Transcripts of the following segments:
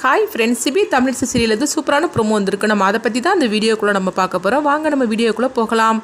Hi friends, சிபி Tamil serial சூப்பரான promo வந்திருக்கு. நம்ம அதை பற்றி தான் அந்த வீடியோக்குள்ளே நம்ம பார்க்க போகிறோம். வாங்க நம்ம வீடியோக்குள்ளே போகலாம்.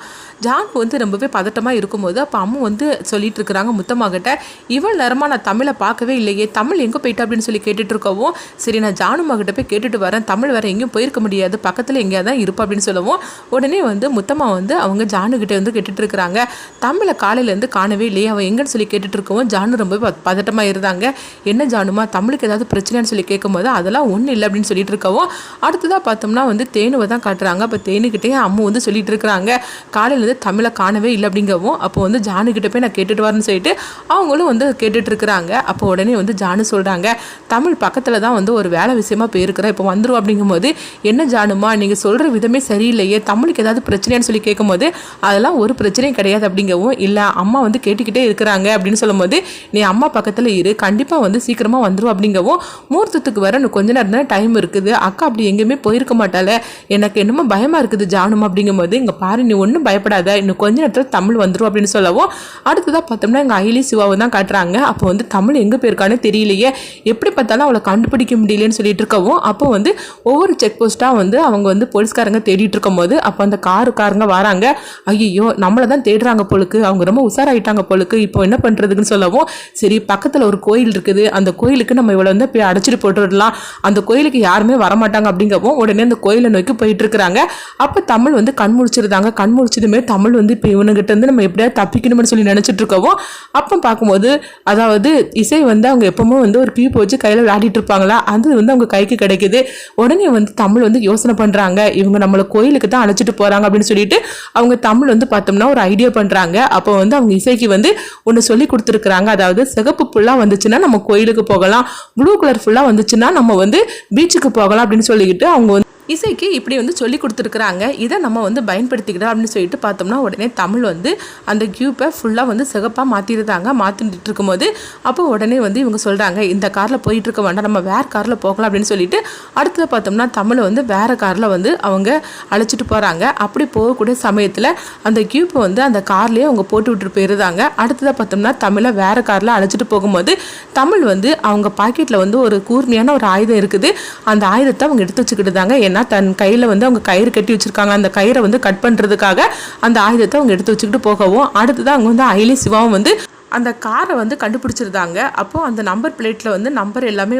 ஜான் ரொம்பவே பதட்டமாக இருக்கும்போது அப்போ அம்மா சொல்லிட்டு இருக்கிறாங்க முத்தம்மாகிட்ட, இவள் நேரமாக நான் தமிழை பார்க்கவே இல்லையே, தமிழ் எங்கே போயிட்டா அப்படின்னு சொல்லி கேட்டுட்டு இருக்கவும், சரி நான் ஜானுமாகிட்ட போய் கேட்டுட்டு வரேன், தமிழ் வேறு எங்கேயும் போயிருக்க முடியாது, பக்கத்தில் எங்கேயா தான் இருப்பா அப்படின்னு சொல்லவும், உடனே முத்தம்மா அவங்க ஜானுக்கிட்ட கேட்டுட்டு இருக்கிறாங்க, தமிழை காலையிலேருந்து காணவே இல்லையே, அவன் எங்கன்னு சொல்லி கேட்டுட்டு இருக்கவும் ஜானு ரொம்பவே பதட்டமாக இருந்தாங்க. என்ன ஜானுமா, தமிழுக்கு ஏதாவது பிரச்சனைன்னு சொல்லி கேட்கும்போது அதெல்லாம் ஒன்றும் இல்லை அப்படின்னு சொல்லிட்டு இருக்கவும், அடுத்ததாக பார்த்தோம்னா தேனுவை தான் காட்டுறாங்க. அப்போ தேனுக்கிட்டே அம்மா சொல்லிட்டு இருக்கிறாங்க, காலையிலேருந்து தமிழை காணவே இல்லை அப்படிங்கவும், அப்போ ஜானுக்கிட்ட போய் நான் கேட்டுட்டு வரேன்னு சொல்லிட்டு அவங்களும் கேட்டுட்டு இருக்கிறாங்க. அப்போ உடனே ஜானு சொல்கிறாங்க, தமிழ் பக்கத்தில் தான் ஒரு வேலை விஷயமா போயிருக்கிறேன், இப்போ வந்துடும் அப்படிங்கும்போது, என்ன ஜானுமா நீங்கள் சொல்கிற விதமே சரியில்லையே, தமிழுக்கு ஏதாவது பிரச்சனைன்னு சொல்லி கேட்கும்போது அதெல்லாம் ஒரு பிரச்சனையும் கிடையாது அப்படிங்கவும், இல்லை அம்மா கேட்டுக்கிட்டே இருக்கிறாங்க அப்படின்னு சொல்லும்போது, நீ அம்மா பக்கத்தில் இரு, கண்டிப்பாக சீக்கிரமாக வந்துடும் அப்படிங்கவும், முகூர்த்தத்துக்கு வர கொஞ்ச நேரம் தான் டைம் இருக்குது, அக்கா அப்படி எங்கேயுமே போயிருக்க மாட்டாள, எனக்கு என்னமோ பயமாக இருக்குது ஜானும் அப்படிங்கும்போது, இங்கே பாரு நீ ஒன்றும் பயப்படாத, இன்னும் கொஞ்ச நேரத்தில் தமிழ் வந்துடும் அப்படின்னு சொல்லவும், அடுத்ததாக பார்த்தோம்னா எங்கள் அயலி சிவாவை தான் காட்டுறாங்க. அப்போ தமிழ் எங்கே போயிருக்கானே தெரியலையே, எப்படி பார்த்தாலும் அவளை கண்டுபிடிக்க முடியலன்னு சொல்லிட்டு இருக்கவும், அப்போ ஒவ்வொரு செக் போஸ்ட்டாக அவங்க போலீஸ்காரங்க தேடிட்டு இருக்கும்போது, அப்போ அந்த காருக்காரங்க வராங்க, ஐயோ நம்மளை தான் தேடுறாங்க போலுக்கு, அவங்க ரொம்ப உஷாராயிட்டாங்க போலுக்கு, இப்போ என்ன பண்ணுறதுக்குன்னு சொல்லவும், சரி பக்கத்தில் ஒரு கோயில் இருக்குது, அந்த கோயிலுக்கு நம்ம இவளை போய் அடைச்சிட்டு போட்டுடலாம், அந்த கோயிலுக்கு யாருமே வரமாட்டாங்க அப்படிங்கவும், உடனே அந்த கோயிலை நோக்கி போயிட்டு இருக்கிறாங்க. அப்போ தமிழ் கண் முழிச்சிருந்தாங்க. கண் முழிச்சதுமே தமிழ் இப்போ இவனுகிட்ட நம்ம எப்படியாவது தப்பிக்கணும்னு சொல்லி நினைச்சிட்டு இருக்கவும், அப்போ பார்க்கும்போது அதாவது இசை அவங்க எப்பவுமே ஒரு பீப்பு வச்சு கையில் விளையாடிட்டு இருப்பாங்களா, அது அவங்க கைக்கு கிடைக்குது. உடனே தமிழ் யோசனை பண்றாங்க, இவங்க நம்மளை கோயிலுக்கு தான் அழைச்சிட்டு போறாங்க அப்படின்னு சொல்லிட்டு அவங்க தமிழ் பார்த்தோம்னா ஒரு ஐடியா பண்றாங்க. அப்போ அவங்க இசைக்கு ஒன்று சொல்லி கொடுத்துருக்குறாங்க, அதாவது சிகப்பு புல்லா வந்துச்சுன்னா நம்ம கோயிலுக்கு போகலாம், ப்ளூ கலர் ஃபுல்லா வந்துச்சுன்னா நம்ம பீச்சுக்கு போகலாம் அப்படின்னு சொல்லிக்கிட்டு அவங்க இசைக்கு இப்படி சொல்லி கொடுத்துருக்குறாங்க. இதை நம்ம பயன்படுத்திக்கிட்டோம் அப்படின்னு சொல்லிட்டு பார்த்தோம்னா, உடனே தமிழ் அந்த கியூப்பை ஃபுல்லாக சிகப்பாக மாற்றிருந்தாங்க. மாற்றிட்டு இருக்கும்போது அப்போ உடனே இவங்க சொல்கிறாங்க, இந்த காரில் போயிட்டு இருக்க வேண்டாம், நம்ம வேறு காரில் போகலாம் அப்படின்னு சொல்லிட்டு அடுத்தது பார்த்தோம்னா தமிழ் வேறு காரில் அவங்க அழைச்சிட்டு போகிறாங்க. அப்படி போகக்கூடிய சமயத்தில் அந்த கியூப்பை அந்த கார்லேயே அவங்க போட்டு விட்டுட்டு போயிருந்தாங்க. அடுத்ததாக பார்த்தோம்னா தமிழை வேறு காரில் அழைச்சிட்டு போகும்போது தமிழ் அவங்க பாக்கெட்டில் ஒரு கூர்மையான ஒரு ஆயுதம் இருக்குது, அந்த ஆயுதத்தை அவங்க எடுத்து வச்சுக்கிட்டுதாங்க. தன் கையில் அவங்க கயிறு கட்டி வச்சிருக்காங்க, அந்த கயிறை கட் பண்ணுறதுக்காக அந்த ஆயுதத்தை அவங்க எடுத்து வச்சுக்கிட்டு போகவும், அடுத்ததான் அவங்க அயலி சிவாவும் அந்த காரை கண்டுபிடிச்சிருந்தாங்க. அப்போது அந்த நம்பர் பிளேட்டில் நம்பர் எல்லாமே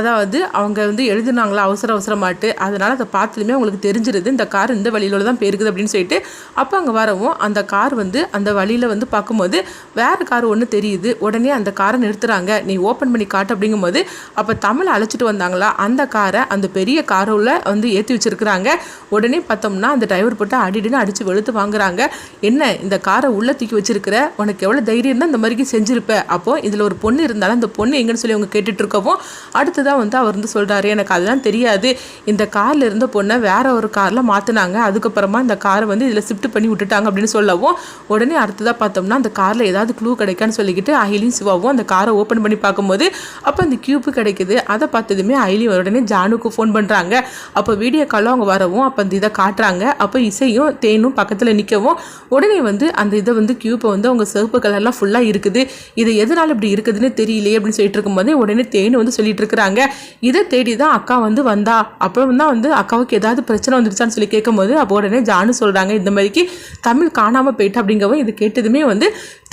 அதாவது அவங்க எழுதுனாங்களா அவசரமாட்டு, அதனால் அதை பார்த்ததுமே அவங்களுக்கு தெரிஞ்சிருது இந்த கார் இந்த வழியில் தான் போயிருக்குது அப்படின்னு சொல்லிட்டு. அப்போ அங்கே வரவும் அந்த கார் அந்த வழியில் பார்க்கும்போது வேறு கார் ஒன்று தெரியுது. உடனே அந்த காரை நிறுத்துறாங்க, நீ ஓப்பன் பண்ணி காட்டு அப்படிங்கும்போது, அப்போ தமிழை அழைச்சிட்டு வந்தாங்களா அந்த காரை அந்த பெரிய காரில் ஏற்றி வச்சிருக்கிறாங்க. உடனே பார்த்தோம்னா அந்த டிரைவர் போட்டு அடிடுன்னு அடித்து வெளுத்து வாங்குறாங்க. என்ன இந்த காரை உள்ளே தூக்கி வச்சிருக்கிற, உனக்கு எவ்வளோ தைரியம் இந்த மாதிரி செஞ்சிருப்ப, அப்போ இதில் ஒரு பொண்ணு இருந்தாலும் அந்த பொண்ணு எங்கன்னு சொல்லி அவங்க கேட்டுட்டு இருக்கவும், அடுத்ததான் அவர் சொல்கிறாரு, எனக்கு அதெல்லாம் தெரியாது, இந்த காரில் இருந்த பொண்ணை வேற ஒரு காரில் மாற்றினாங்க, அதுக்கப்புறமா இந்த காரை இதில் ஷிஃப்ட் பண்ணி விட்டுட்டாங்க அப்படின்னு சொல்லவும், உடனே அடுத்ததாக பார்த்தோம்னா அந்த காரில் ஏதாவது க்ளூ கிடைக்கான்னு சொல்லிக்கிட்டு அயலியும் சிவாவும் அந்த காரை ஓப்பன் பண்ணி பார்க்கும்போது அப்போ அந்த கியூப்பு கிடைக்குது. அதை பார்த்ததுமே அயலி உடனே ஜானுக்கு ஃபோன் பண்ணுறாங்க. அப்போ வீடியோ காலில் அவங்க வரவும் அப்போ அந்த இதை காட்டுறாங்க. அப்போ இசையும் தேனும் பக்கத்தில் நிற்கவும், உடனே அந்த இதை கியூப்பை அவங்க சிவப்பு கலர்லாம் ஃபுல்லாக இருக்குது, இது எதனால இப்படி இருக்குதுன்னு தெரியலையே அப்படின்னு சொல்லிட்டு இருக்கும்போது உடனே தேனு சொல்லிட்டு இருக்கிறாங்க, இதை தேடி தான் அக்கா வந்தா, அப்புறம் தான் அக்காவுக்கு ஏதாவது பிரச்சனை வந்துருச்சான்னு சொல்லி கேட்கும்போது அப்போ உடனே ஜானு சொல்றாங்க, இந்த மாதிரிக்கு தமிழ் காணாமல் போயிட்டு அப்படிங்கவும், இது கேட்டதுமே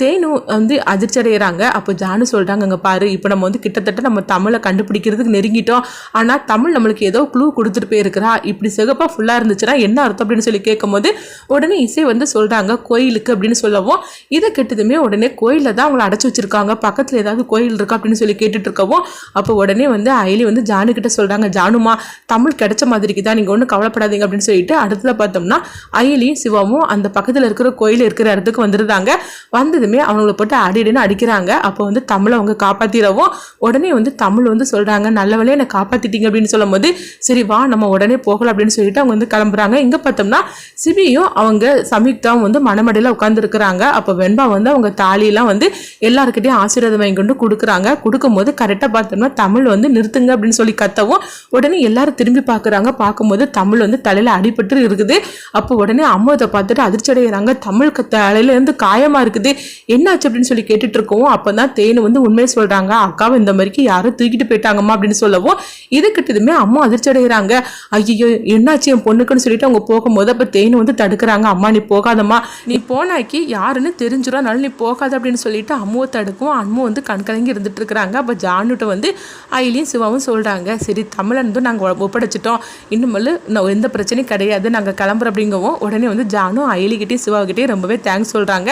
தேனு அதிர்ச்சி அடைகிறாங்க. அப்போ ஜானு சொல்றாங்க, அங்கே பாரு, இப்போ நம்ம கிட்டத்தட்ட நம்ம தமிழை கண்டுபிடிக்கிறதுக்கு நெருங்கிட்டோம், ஆனால் தமிழ் நம்மளுக்கு ஏதோ க்ளூ கொடுத்துட்டு போயிருக்கிறா, இப்படி சிகப்பா ஃபுல்லாக இருந்துச்சுன்னா என்ன அர்த்தம் அப்படின்னு சொல்லி கேட்கும்போது உடனே இசை சொல்றாங்க கோயிலுக்கு அப்படின்னு சொல்லவும், இதை கேட்டதுமே உடனே கோயிலில் தான் அவங்களை அடைச்சி வச்சிருக்காங்க, பக்கத்தில் ஏதாவது கோயில் இருக்கா அப்படின்னு சொல்லி கேட்டுட்டு இருக்கவும், அப்போ உடனே அயலி ஜானு கிட்ட சொல்றாங்க, ஜானுமா தமிழ் கிடைச்ச மாதிரிக்கு தான், நீங்கள் ஒன்றும் கவலைப்படாதீங்க அப்படின்னு சொல்லிட்டு அடுத்தது பார்த்தோம்னா அயலியும் சிவாவும் அந்த பக்கத்தில் இருக்கிற கோயில் இருக்கிற இடத்துக்கு வந்துருந்தாங்க. வந்ததுமே அவங்களை போட்டு அடிடுன்னு அடிக்கிறாங்க. அப்போ தமிழை அவங்க காப்பாற்றிடவும் உடனே தமிழ் சொல்றாங்க, நல்ல வேலையை என்னை காப்பாற்றிட்டீங்க அப்படின்னு சொல்லும் போது, சரி வா நம்ம உடனே போகலாம் அப்படின்னு சொல்லிட்டு அவங்க கிளம்புறாங்க. இங்கே பார்த்தோம்னா சிபியும் அவங்க சம்யுக்தாவும் மணமடையில் உட்கார்ந்து இருக்கிறாங்க. அப்போ வெண்பா அவங்க தாலியெல்லாம் எல்லாருக்கிட்டையும் ஆசீர்வாதம் வாங்கி கொண்டு கொடுக்குறாங்க. கொடுக்கும்போது கரெக்டாக பார்த்தோம்னா தமிழ் நிறுத்துங்க அப்படின்னு சொல்லி கத்தவும் உடனே எல்லாரும் திரும்பி பார்க்குறாங்க. பார்க்கும்போது தமிழ் தலையில் அடிபட்டு இருக்குது. அப்போ உடனே அம்மா இதை பார்த்துட்டு அதிர்ச்சி அடைகிறாங்க, தமிழ் தலையிலேருந்து காயமாக இருக்குது, என்னாச்சு அப்படின்னு சொல்லி கேட்டுட்டு இருக்கவும் அப்பதான் தேனு வந்து உண்மையை சொல்றாங்க. அக்காவை இந்த மாதிரிக்கு யாரும் தூக்கிட்டு போயிட்டாங்கம்மா அப்படின்னு சொல்லவும் இதுக்கிட்டதுமே அம்மா அதிர்ச்சி அடைகிறாங்க. ஐயோ என்னாச்சு என் பொண்ணுக்குன்னு சொல்லிட்டு அவங்க போகும்போது அப்ப தேனு வந்து தடுக்கிறாங்க. அம்மா நீ போகாதம்மா, நீ போனாக்கி யாருன்னு தெரிஞ்சிடும், அதனால நீ போகாத அப்படின்னு சொல்லிட்டு அம்முவை தடுக்கும். அம்மு வந்து கண்கலங்கி இருந்துட்டு இருக்கிறாங்க. அப்போ ஜானுட்ட வந்து அயிலியும் சிவாவும் சொல்றாங்க, சரி தமிழன் வந்து நாங்கள் ஒப்படைச்சிட்டோம், இன்னுமல்லு எந்த பிரச்சனையும் கிடையாது, நாங்கள் கிளம்புறோம் அப்படிங்கவும் உடனே வந்து ஜானும் அயிலிக்கிட்டையும் சிவாகிட்டையும் ரொம்பவே தேங்க்ஸ் சொல்றாங்க.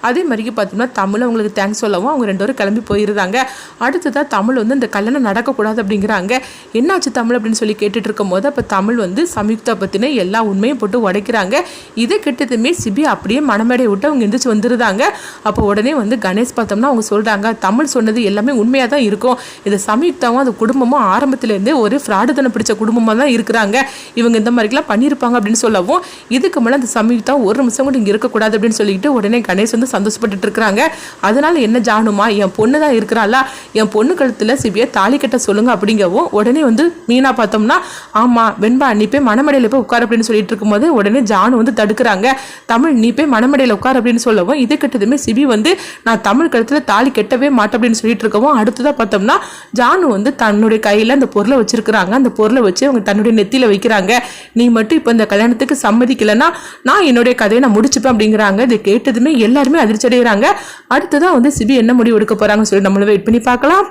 அதே மாதிரிக்கு பார்த்தோம்னா தமிழ் அவங்களுக்கு தேங்க்ஸ் சொல்லவும் அவங்க 2 பேரும் கிளம்பி போயிருந்தாங்க. அடுத்ததான் தமிழ் வந்து இந்த கல்யாணம் நடக்கக்கூடாது அப்படிங்கிறாங்க. என்னாச்சு தமிழ் அப்படின்னு சொல்லி கேட்டுட்டு இருக்கும் போது அப்போ தமிழ் வந்து சம்யுக்தா பற்றின எல்லா உண்மையும் போட்டு உடைக்கிறாங்க. இதை கிட்டதுமே சிபி அப்படியே மனமேடையை விட்டு அவங்க எந்திரிச்சு வந்துருந்தாங்க. அப்போ உடனே வந்து கணேஷ் பார்த்தோம்னா அவங்க சொல்கிறாங்க, தமிழ் சொன்னது எல்லாமே உண்மையாக தான் இருக்கும், இது சம்யுக்தாவும் அது குடும்பமும் ஆரம்பத்துலேருந்தே ஒரு ஃப்ராடுத்தனை பிடிச்ச குடும்பமாக தான் இருக்கிறாங்க, இவங்க இந்த மாதிரிலாம் பண்ணியிருப்பாங்க அப்படின்னு சொல்லவும் இதுக்கு மேலே அந்த சம்யுக்தா ஒரு நிமிஷம் கூட இங்கே இருக்கக்கூடாது அப்படின்னு சொல்லிட்டு உடனே கணேஷ் வந்து சந்தோஷப்பட்டு இருக்கிறாங்க. அதனால என்ன ஜானுமா, என் பொண்ணு தான் இருக்கிறாளா, என் பொண்ணு கழுத்தில் சிபியை தாலி கட்ட சொல்லுங்க அப்படிங்கவும் உடனே வந்து மீனா பார்த்தோம்னா ஆமாம் வெண்பா நீ போய் மணமடையில் போய் உட்கார் அப்படின்னு சொல்லிட்டு இருக்கும்போது உடனே ஜானு வந்து தடுக்கிறாங்க. தமிழ் நீ போய் மணமடையில் உட்கார் அப்படின்னு சொல்லவும் இது கிட்டதுமே சிபி வந்து நான் தமிழ் கழுத்தில் தாலி கெட்டவே மாட்டேன் அப்படின்னு சொல்லிட்டு இருக்கவும் அடுத்ததாக பார்த்தோம்னா ஜானு வந்து தன்னுடைய கையில் அந்த பொருளை வச்சிருக்கிறாங்க. அந்த பொருளை வச்சு அவங்க தன்னுடைய நெத்தியில் வைக்கிறாங்க. நீ மட்டும் இப்போ இந்த கல்யாணத்துக்கு சம்மதிக்கலைன்னா நான் என்னுடைய கதையை நான் முடிச்சுப்பேன் அப்படிங்கிறாங்க. இதை கேட்டதுமே எல்லாருமே அதிர்ச்சி அடைகிறாங்க. அடுத்ததான் வந்து சிபி என்ன முடிவு எடுக்க போறாங்கன்னு சொல்லி நம்மள வெயிட் பண்ணி பார்க்கலாம்.